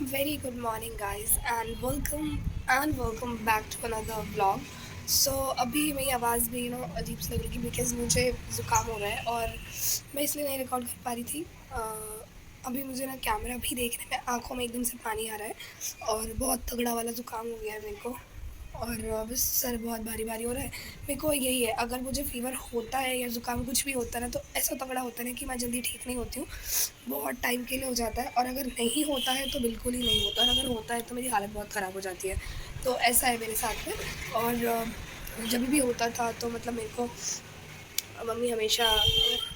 Very good morning, guys, and welcome back to another vlog. So अभी मेरी आवाज़ भी अजीब सी लग रही है बिकॉज़ मुझे ज़ुकाम हो रहा है और मैं इसलिए नहीं रिकॉर्ड कर पा रही थी। अभी मुझे ना कैमरा भी देखने में आँखों में एकदम से पानी आ रहा है और बहुत तगड़ा वाला ज़ुकाम हो गया है मेरे को। और बस सर बहुत भारी-भारी हो रहा है। मेरे को यही है, अगर मुझे फ़ीवर होता है या ज़ुकाम कुछ भी होता है ना, तो ऐसा तगड़ा होता है ना कि मैं जल्दी ठीक नहीं होती हूँ। बहुत टाइम के लिए हो जाता है और अगर नहीं होता है तो बिल्कुल ही नहीं होता, और अगर होता है तो मेरी हालत बहुत ख़राब हो जाती है। तो ऐसा है मेरे साथ में। और जब भी होता था तो मतलब मेरे को मम्मी हमेशा,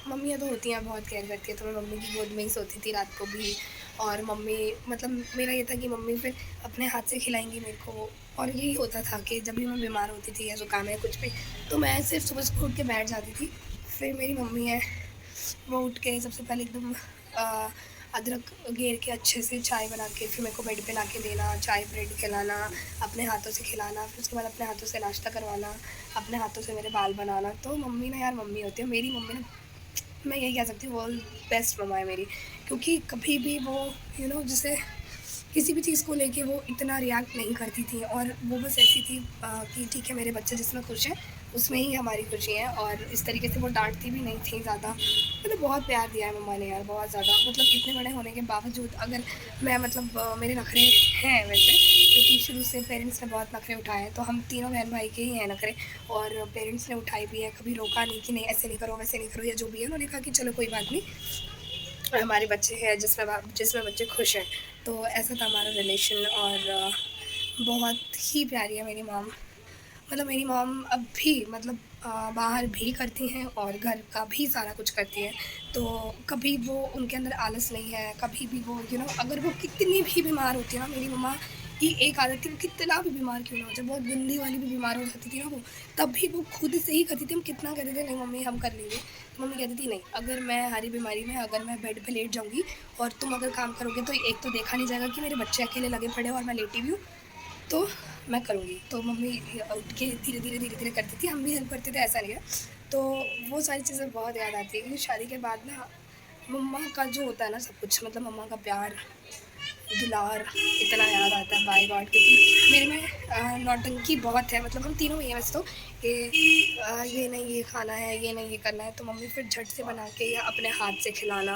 मम्मियाँ तो होती हैं बहुत केयर करती हैं, तो मैं मम्मी की गोद में ही सोती थी रात को भी। और मम्मी मतलब मेरा ये था कि मम्मी फिर अपने हाथ से खिलाएँगी मेरे को। और यही होता था कि जब भी मैं बीमार होती थी या ज़ुकाम या कुछ भी, तो मैं सिर्फ़ सुबह-सुबह उठ के बैठ जाती थी। फिर मेरी मम्मी है, वो उठ के सबसे पहले एकदम अ, अदरक घेर के अच्छे से चाय बना के फिर मेरे को बेड पे ला के देना, चाय ब्रेड खिलाना, अपने हाथों से खिलाना, फिर उसके बाद अपने हाथों से नाश्ता करवाना, अपने हाथों से मेरे बाल बनाना। तो मम्मी ना यार मम्मी होती है, मेरी मम्मी ना, मैं यही कह सकती हूँ वर्ल्ड बेस्ट मम्मा है मेरी। क्योंकि कभी भी वो जैसे किसी भी चीज़ को लेके वो इतना रिएक्ट नहीं करती थी, और वो बस ऐसी थी कि ठीक है मेरे बच्चे जिसमें खुश हैं, उसमें ही हमारी खुशी है। और इस तरीके से वो डाँटती भी नहीं थी ज़्यादा। मतलब बहुत प्यार दिया है मम्मा ने यार, बहुत ज़्यादा। मतलब इतने बड़े होने के बावजूद अगर मैं मतलब मेरे नखरे हैं वैसे, क्योंकि शुरू से पेरेंट्स ने बहुत नखरे उठाए हैं, तो हम तीनों बहन भाई के ही हैं नखरे। और पेरेंट्स ने उठाए भी हैं, कभी रोका नहीं कि नहीं ऐसे नहीं करो वैसे नहीं करो या जो भी है। उन्होंने कहा कि चलो कोई बात नहीं, हमारे बच्चे हैं जिसमें बच्चे खुश हैं। तो ऐसा था हमारा रिलेशन। और बहुत ही प्यारी है मेरी मॉम। मतलब मेरी मॉम अब भी मतलब बाहर भी करती हैं और घर का भी सारा कुछ करती हैं। तो कभी वो उनके अंदर आलस नहीं है, कभी भी वो अगर वो कितनी भी बीमार होती है ना, मेरी मम्मा की एक आदत थी, वो कितना भी बीमार क्यों ना हो जाए, बहुत गंदी वाली भी बीमार हो जाती थी ना वो, तब भी वो खुद से ही करती थी। हम कितना कहते थे नहीं मम्मी हम कर लेंगे, तो मम्मी कहती थी नहीं, अगर मैं हरी बीमारी में अगर मैं बेड पे लेट जाऊँगी और तुम अगर काम करोगे तो एक तो देखा नहीं जाएगा कि मेरे बच्चे अकेले लगे पड़े हैं और मैं लेटी भी हूँ, तो मैं करूँगी। तो मम्मी उठ के धीरे-धीरे, धीरे-धीरे करती थी, हम भी हेल्प करते थे, ऐसा नहीं है। तो वो सारी चीज़ें बहुत याद आती हैं, क्योंकि शादी के बाद ना मम्मा का जो होता है ना सब कुछ, मतलब मम्मा का प्यार, दुलार इतना याद आता है बाय गॉड। क्योंकि मेरे में नौटंकी बहुत है, मतलब हम तीनों ही हैं वैसे तो, कि ये नहीं ये खाना है, ये नहीं ये करना है, तो मम्मी फिर झट से बना के या अपने हाथ से खिलाना,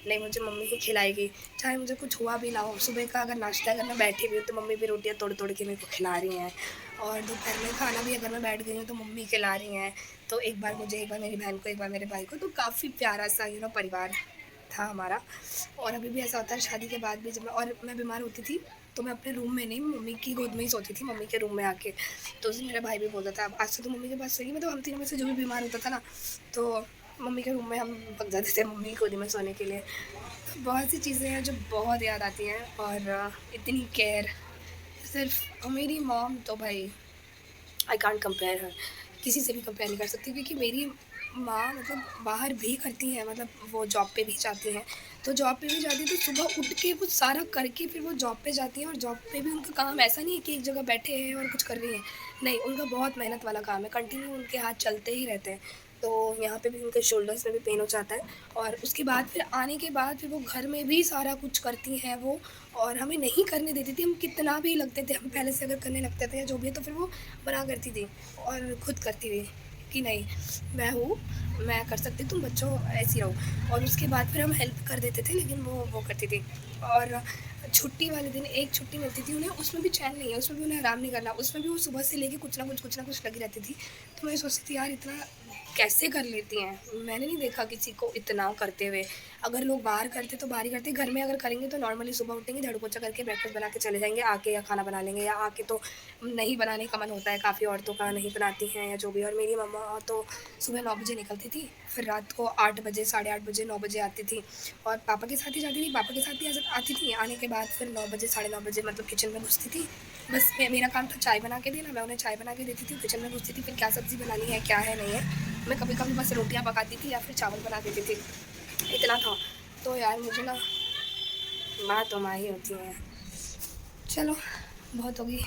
नहीं मुझे मम्मी ही खिलाएगी। चाहे मुझे कुछ हुआ भी ना हो, सुबह का अगर नाश्ता अगर मैं बैठी हुई हूँ तो मम्मी भी रोटियाँ तोड़-तोड़ के मेरे को खिला रही हैं। और दोपहर में खाना भी अगर मैं बैठ गई हूँ तो मम्मी खिला रही हैं। तो एक बार मुझे, एक बार मेरी बहन को, एक बार मेरे भाई को, तो काफ़ी प्यारा-सा परिवार था हमारा। और अभी भी ऐसा होता है शादी के बाद भी, जब मैं बीमार होती थी, तो मैं अपने रूम में नहीं, मम्मी की गोद में ही सोती थी, मम्मी के रूम में आके। तो उस दिन मेरा भाई भी बोलता था, "अब आज से तो मम्मी के पास सोएगी।" मतलब हम तीनों में से जो भी बीमार होता था ना, तो मम्मी के रूम में हम भाग जाते थे मम्मी की गोदी में सोने के लिए। तो बहुत सी चीज़ें हैं जो बहुत याद आती हैं। और इतनी केयर सिर्फ़ मेरी मॉम तो भाई आई कांट कंपेयर हर, किसी से भी कंपेयर नहीं कर सकती, क्योंकि मेरी माँ मतलब बाहर भी करती हैं, मतलब वो जॉब पे भी जाती हैं। तो जॉब पे भी जाती हैं तो सुबह उठ के कुछ सारा करके फिर वो जॉब पे जाती हैं, और जॉब पे भी उनका काम ऐसा नहीं है कि एक जगह बैठे हैं और कुछ कर रही हैं। नहीं, उनका बहुत मेहनत वाला काम है, कंटिन्यू उनके हाथ चलते ही रहते हैं। तो यहाँ पे भी उनके शोल्डर्स में भी पेन हो जाता है। और उसके बाद फिर आने के बाद फिर वो घर में भी सारा कुछ करती हैं वो, और हमें नहीं करने देती थी। हम कितना भी लगते थे, हम पहले से अगर करने लगते थे या जो भी है, तो फिर वो मना करती थी और खुद करती थी कि नहीं मैं हूँ, मैं कर सकती हूँ, तुम बच्चों ऐसे ही रहो। और उसके बाद फिर हम हेल्प कर देते थे, लेकिन वो करती थी। और छुट्टी वाले दिन एक छुट्टी मिलती थी उन्हें, उसमें भी चैन नहीं है, उसमें भी उन्हें आराम नहीं करना, उसमें भी वो सुबह से लेके कुछ ना कुछ लगी रहती थी। तो मैं सोचती थी यार इतना कैसे कर लेती हैं, मैंने नहीं देखा किसी को इतना करते हुए। अगर लोग बाहर करते तो बाहर ही करते, घर में अगर करेंगे तो नॉर्मली सुबह उठेंगे, झाड़ू पोछा करके ब्रेकफास्ट बना के चले जाएँगे, आके या खाना बना लेंगे, या आके तो नहीं बनाने का मन होता है, काफ़ी औरतों का नहीं बनाती हैं या जो भी है। और मेरी मम्मा तो सुबह 9 बजे निकलती थी, फिर रात को 8 बजे, साढ़े 8 बजे, 9 बजे आती थी। और पापा के साथ ही जाती थी, पापा के साथ ही आती थी, आने के बाद फिर 9 बजे, साढ़े 9 बजे मतलब किचन में घुसती थी। बस मेरा काम था चाय बना के देना, मैं उन्हें चाय बना के देती थी, किचन में घुसती थी, फिर क्या सब्ज़ी बनानी है, क्या है, नहीं है। मैं कभी-कभी बस रोटियाँ पकाती थी या फिर चावल बना देती थी, इतना था। तो यार मुझे ना माँ तो माँ ही होती हैं। चलो, बहुत हो गई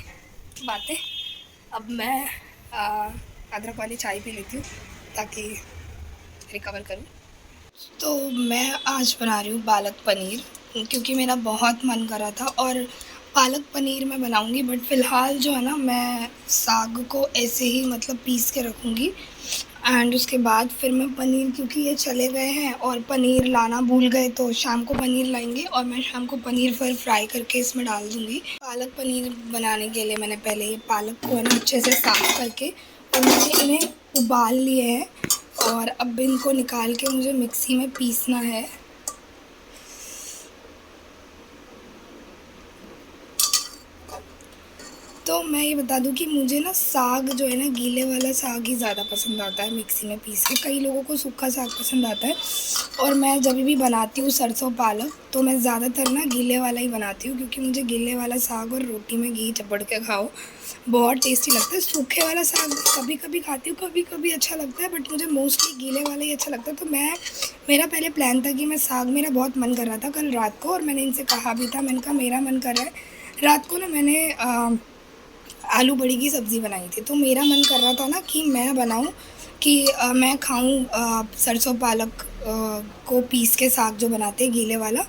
बातें, अब मैं अदरक वाली चाय पी लेती हूँ ताकि रिकवर करूँ। तो मैं आज बना रही हूँ पालक पनीर। क्योंकि मेरा बहुत मन कर रहा था। और पालक पनीर मैं बनाऊंगी, बट फ़िलहाल जो है ना, मैं साग को ऐसे ही मतलब पीस के रखूँगी। एंड उसके बाद फिर मैं पनीर, क्योंकि ये चले गए हैं और पनीर लाना भूल गए, तो शाम को पनीर लाएंगे और मैं शाम को पनीर फिर फ्राई करके इसमें डाल दूँगी। पालक पनीर बनाने के लिए मैंने पहले ये पालक को है ना अच्छे से साफ़ करके और मुझे इन्हें उबाल लिए हैं, और अब इनको निकाल के मुझे मिक्सी में पीसना है। तो मैं ये बता दूं कि मुझे ना साग जो है ना, गीले वाला साग ही ज़्यादा पसंद आता है मिक्सी में पीस के। कई लोगों को सूखा साग पसंद आता है, और मैं जब भी बनाती हूँ सरसों पालक, तो मैं ज़्यादातर ना गीले वाला ही बनाती हूँ, क्योंकि मुझे गीले वाला साग और रोटी में घी चपड़ के खाओ बहुत टेस्टी लगता है। सूखे वाला साग कभी कभी खाती हूँ, कभी कभी अच्छा लगता है, बट मुझे मोस्टली गीले वाला ही अच्छा लगता है। तो मेरा पहले प्लान था कि मैं साग, मेरा बहुत मन कर रहा था कल रात को, और मैंने इनसे कहा भी था, मैंने कहा मेरा मन कर रहा है। रात को ना मैंने आलू बड़ी की सब्ज़ी बनाई थी, तो मेरा मन कर रहा था ना कि मैं बनाऊं, कि मैं खाऊं सरसों पालक को पीस के साग जो बनाते हैं गीले वाला,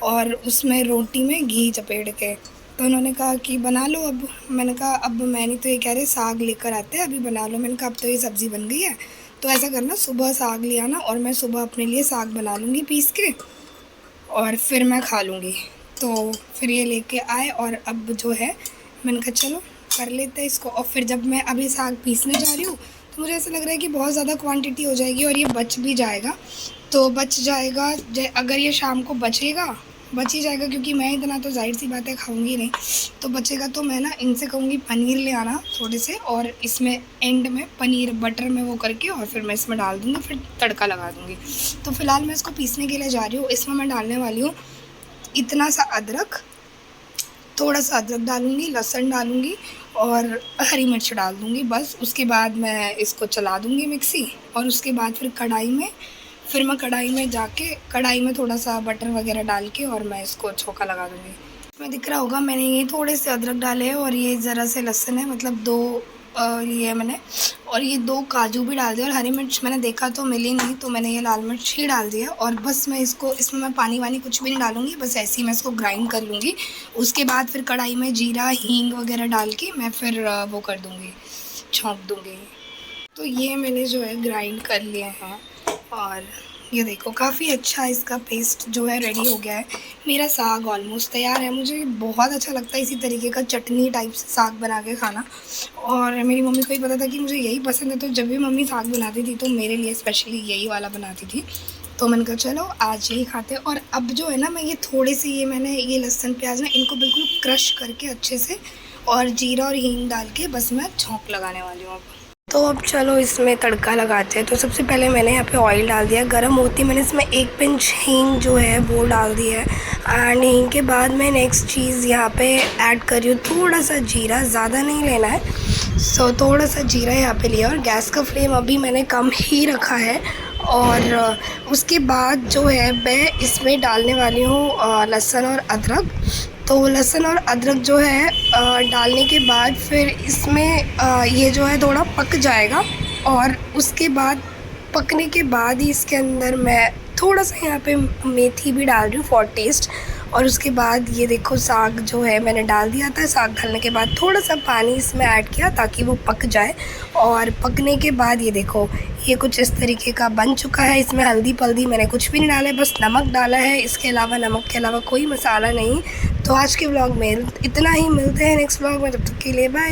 और उसमें रोटी में घी चपेट के। तो उन्होंने कहा कि बना लो अब। मैंने कहा अब मैं नहीं, तो ये कह रहे साग लेकर आते हैं, अभी बना लो। मैंने कहा अब तो ये सब्ज़ी बन गई है, तो ऐसा करना सुबह साग ले आना, और मैं सुबह अपने लिए साग बना लूँगी पीस के, और फिर मैं खा लूँगी। तो फिर ये लेके आए, और अब जो है मैंने कहा चलो कर लेते हैं इसको। और फिर जब मैं अभी साग पीसने जा रही हूँ, तो मुझे ऐसा लग रहा है कि बहुत ज़्यादा क्वांटिटी हो जाएगी और ये बच भी जाएगा। तो बच जाएगा, अगर ये शाम को बच ही जाएगा, क्योंकि मैं इतना तो ज़ाहिर सी बात है खाऊंगी नहीं। तो बचेगा तो मैं ना इनसे कहूँगी पनीर ले आना थोड़े से, और इसमें एंड में पनीर बटर में वो करके, और फिर मैं इसमें डाल दूँगी, फिर तड़का लगा दूँगी। तो फ़िलहाल मैं इसको पीसने के लिए जा रही हूँ। इसमें मैं डालने वाली हूँ इतना सा अदरक, थोड़ा सा अदरक डालूँगी, लहसुन डालूँगी और हरी मिर्च डाल दूँगी बस। उसके बाद मैं इसको चला दूँगी मिक्सी, और उसके बाद फिर मैं कढ़ाई में थोड़ा सा बटर वगैरह डाल के, और मैं इसको छोंका लगा दूँगी। इसमें दिख रहा होगा मैंने ये थोड़े से अदरक डाले हैं, और ये ज़रा से लहसुन है, मतलब 2 लिए मैंने, और ये 2 काजू भी डाल दिए, और हरी मिर्च मैंने देखा तो मिली नहीं, तो मैंने ये लाल मिर्च ही डाल दिया। और बस मैं इसको, इसमें मैं पानी वानी कुछ भी नहीं डालूँगी, बस ऐसे ही मैं इसको ग्राइंड कर लूँगी। उसके बाद फिर कढ़ाई में जीरा हींग वगैरह डाल के मैं फिर वो कर दूँगी, छौंक दूँगी। तो ये मैंने जो है ग्राइंड कर लिए हैं, और ये देखो काफ़ी अच्छा इसका पेस्ट जो है रेडी हो गया है। मेरा साग ऑलमोस्ट तैयार है। मुझे बहुत अच्छा लगता है इसी तरीके का चटनी टाइप से साग बना के खाना, और मेरी मम्मी को ही पता था कि मुझे यही पसंद है, तो जब भी मम्मी साग बनाती थी तो मेरे लिए स्पेशली यही वाला बनाती थी। तो मैंने कहा चलो आज यही खाते हैं। और अब जो है ना, मैं ये थोड़े से मैंने ये लहसुन प्याज ना इनको बिल्कुल क्रश करके अच्छे से, और जीरा और हींग डाल के बस मैं छौंक लगाने वाली हूँ अब। तो अब चलो इसमें तड़का लगाते हैं। तो सबसे पहले मैंने यहाँ पे ऑयल डाल दिया, गरम होती मैंने इसमें 1 पिंच हींग जो है वो डाल दिया है। एंड हींग के बाद मैं नेक्स्ट चीज़ यहाँ पे ऐड कर रही हूँ थोड़ा सा जीरा, ज़्यादा नहीं लेना है। सो थोड़ा सा जीरा यहाँ पे लिया, और गैस का फ्लेम अभी मैंने कम ही रखा है। और उसके बाद जो है मैं इसमें डालने वाली हूँ लहसुन और अदरक। तो लहसुन और अदरक जो है डालने के बाद फिर इसमें ये जो है थोड़ा पक जाएगा, और उसके बाद पकने के बाद ही इसके अंदर मैं थोड़ा सा यहाँ पे मेथी भी डाल रही हूँ फॉर टेस्ट। और उसके बाद ये देखो साग जो है मैंने डाल दिया था। साग डालने के बाद थोड़ा सा पानी इसमें ऐड किया ताकि वो पक जाए, और पकने के बाद ये देखो ये कुछ इस तरीके का बन चुका है। इसमें हल्दी पल्दी मैंने कुछ भी नहीं डाला है, बस नमक डाला है। इसके अलावा, नमक के अलावा कोई मसाला नहीं। तो आज के व्लॉग में इतना ही, मिलते हैं नेक्स्ट व्लॉग में, तब तक के लिए बाय।